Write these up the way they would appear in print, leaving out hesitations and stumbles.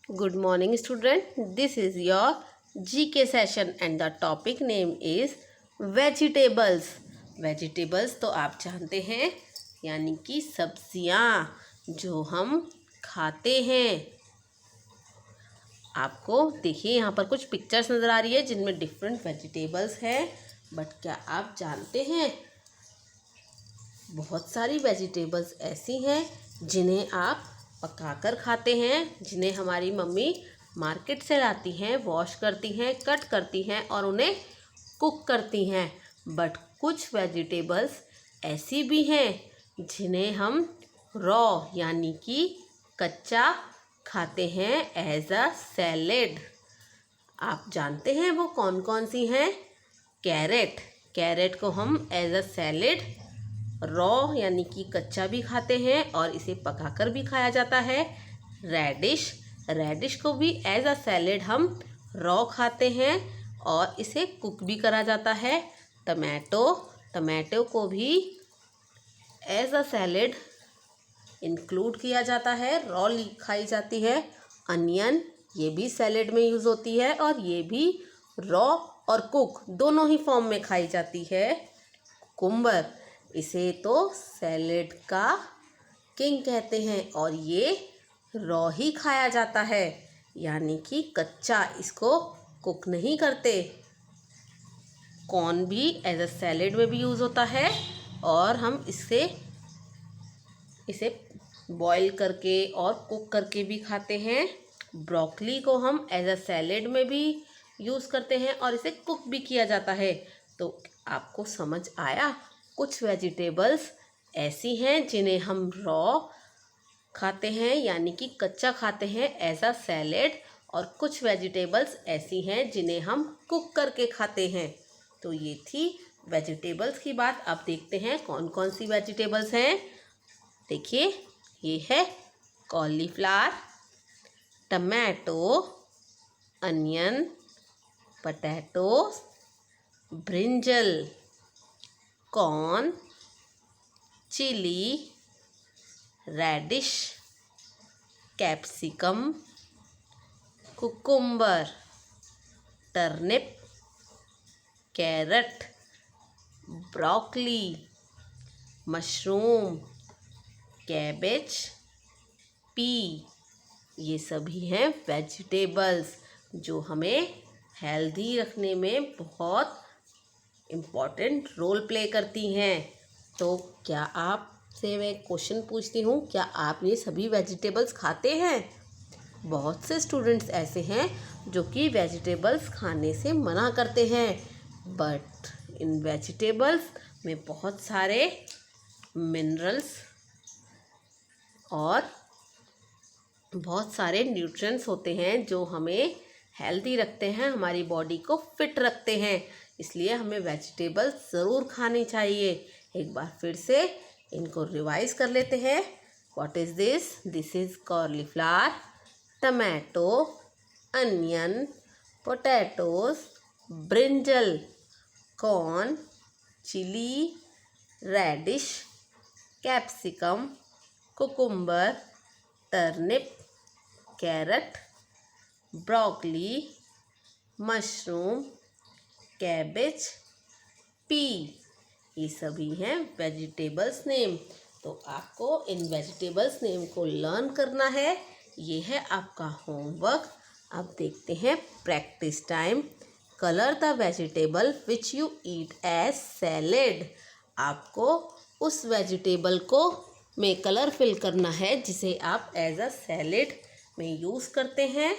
Good morning, student. This is your GK session and the topic name is vegetables. Vegetables तो आप जानते हैं यानी कि सब्जियां जो हम खाते हैं। आपको देखिए यहाँ पर कुछ पिक्चर्स नज़र आ रही है जिनमें डिफरेंट वेजिटेबल्स हैं। बट क्या आप जानते हैं बहुत सारी वेजिटेबल्स ऐसी हैं जिन्हें आप पकाकर खाते हैं, जिन्हें हमारी मम्मी मार्केट से लाती हैं, वॉश करती हैं, कट करती हैं और उन्हें कुक करती हैं। बट कुछ वेजिटेबल्स ऐसी भी हैं जिन्हें हम रॉ यानी कि कच्चा खाते हैं एज अ सैलेड। आप जानते हैं वो कौन कौन सी हैं? कैरेट। कैरेट को हम एज अ सैलेड रॉ यानी कि कच्चा भी खाते हैं और इसे पकाकर भी खाया जाता है। रेडिश। रेडिश को भी एज अ सैलेड हम रॉ खाते हैं और इसे कुक भी करा जाता है। टमाटो। टमाटो को भी एज अ सैलेड इंक्लूड किया जाता है, रॉ खाई जाती है। अनियन, ये भी सैलेड में यूज़ होती है और ये भी रॉ और कुक दोनों ही फॉर्म में खाई जाती है। कुकुम्बर, इसे तो सैलेड का किंग कहते हैं और ये रॉ ही खाया जाता है यानी कि कच्चा, इसको कुक नहीं करते। कॉर्न भी एज अ सैलेड में भी यूज़ होता है और हम इसे बॉईल करके और कुक करके भी खाते हैं। ब्रोकली को हम एज अ सैलेड में भी यूज़ करते हैं और इसे कुक भी किया जाता है। तो आपको समझ आया, कुछ वेजिटेबल्स ऐसी हैं जिन्हें हम रॉ खाते हैं यानी कि कच्चा खाते हैं एज अ सैलेड, और कुछ वेजिटेबल्स ऐसी हैं जिन्हें हम कुक करके खाते हैं। तो ये थी वेजिटेबल्स की बात। अब देखते हैं कौन कौन सी वेजिटेबल्स हैं। देखिए, ये है cauliflower, tomato, onion, potato, brinjal, corn, chilli, radish, capsicum, cucumber, turnip, carrot, broccoli, mushroom, cabbage, pea, ये सभी हैं वेजिटेबल्स जो हमें हेल्दी रखने में बहुत इम्पॉर्टेंट रोल प्ले करती हैं। तो क्या आपसे मैं क्वेश्चन पूछती हूँ, क्या आप ये सभी वेजिटेबल्स खाते हैं? बहुत से स्टूडेंट्स ऐसे हैं जो कि वेजिटेबल्स खाने से मना करते हैं, बट इन वेजिटेबल्स में बहुत सारे मिनरल्स और बहुत सारे न्यूट्रिएंट्स होते हैं जो हमें हेल्दी रखते हैं, हमारी बॉडी को फिट रखते हैं। इसलिए हमें वेजिटेबल्स ज़रूर खानी चाहिए। एक बार फिर से इनको रिवाइज कर लेते हैं। What is this? This is cauliflower, tomato, onion, potatoes, brinjal, corn, chilli, radish, capsicum, cucumber, turnip, carrot, broccoli, mushroom, cabbage, pea, ये सभी हैं वेजिटेबल्स नेम। तो आपको इन वेजिटेबल्स नेम को लर्न करना है। ये है आपका होमवर्क। अब देखते हैं practice time. Colour the vegetable which you eat as salad. आपको उस वेजिटेबल को में कलर फिल करना है जिसे आप एज अ सैलेड में यूज़ करते हैं।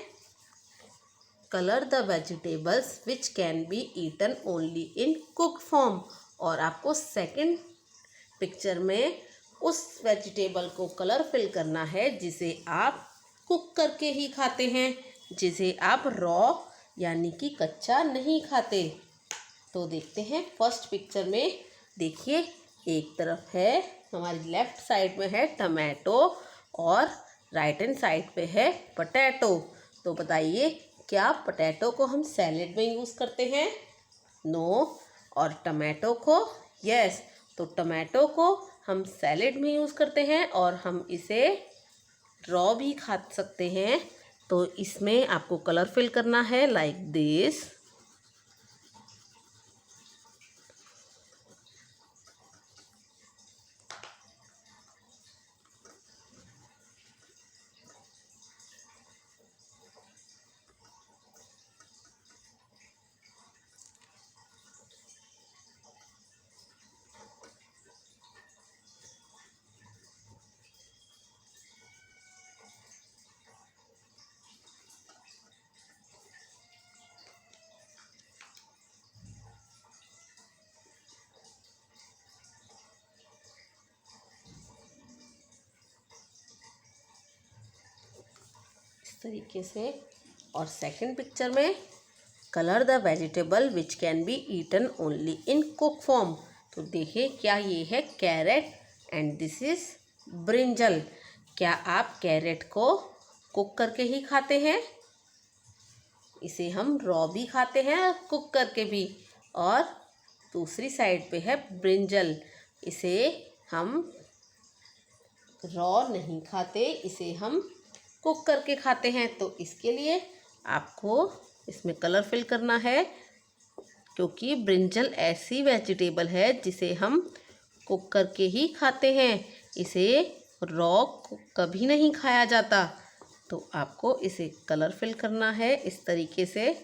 Colour the vegetables which can be eaten only in cook form. और आपको सेकंड पिक्चर में उस वेजिटेबल को कलर फिल करना है जिसे आप कुक करके ही खाते हैं, जिसे आप रॉ यानी कि कच्चा नहीं खाते। तो देखते हैं फर्स्ट पिक्चर में। देखिए, एक तरफ है हमारी लेफ्ट साइड में है टमाटो और राइट हैंड साइड पे है पोटैटो। तो बताइए, क्या पोटैटो को हम सैलेड में यूज़ करते हैं? नो। और टमाटो को? यस। तो टमाटो को हम सैलेड में यूज़ करते हैं और हम इसे रॉ भी खा सकते हैं तो इसमें आपको कलर फिल करना है लाइक दिस। तरीके से। और सेकंड पिक्चर में colour the vegetable which can be eaten only in cook form. तो देखिए क्या ये है carrot and this is brinjal. क्या आप कैरेट को कुक करके ही खाते हैं? इसे हम रॉ भी खाते हैं और कुक करके भी। और दूसरी साइड पे है ब्रिंजल, इसे हम रॉ नहीं खाते, इसे हम कुक करके खाते हैं। तो इसके लिए आपको इसमें कलर फिल करना है, क्योंकि ब्रिंजल ऐसी वेजिटेबल है जिसे हम कुक करके ही खाते हैं, इसे रॉ कभी नहीं खाया जाता। तो आपको इसे कलर फिल करना है इस तरीके से।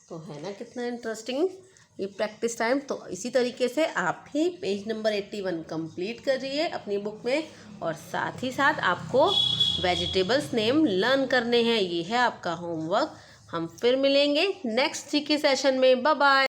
तो है ना कितना इंटरेस्टिंग ये प्रैक्टिस टाइम। तो इसी तरीके से आप भी पेज नंबर 81 कंप्लीट करिए अपनी बुक में, और साथ ही साथ आपको वेजिटेबल्स नेम लर्न करने हैं। ये है आपका होमवर्क। हम फिर मिलेंगे नेक्स्ट जीके सेशन में। Bye bye.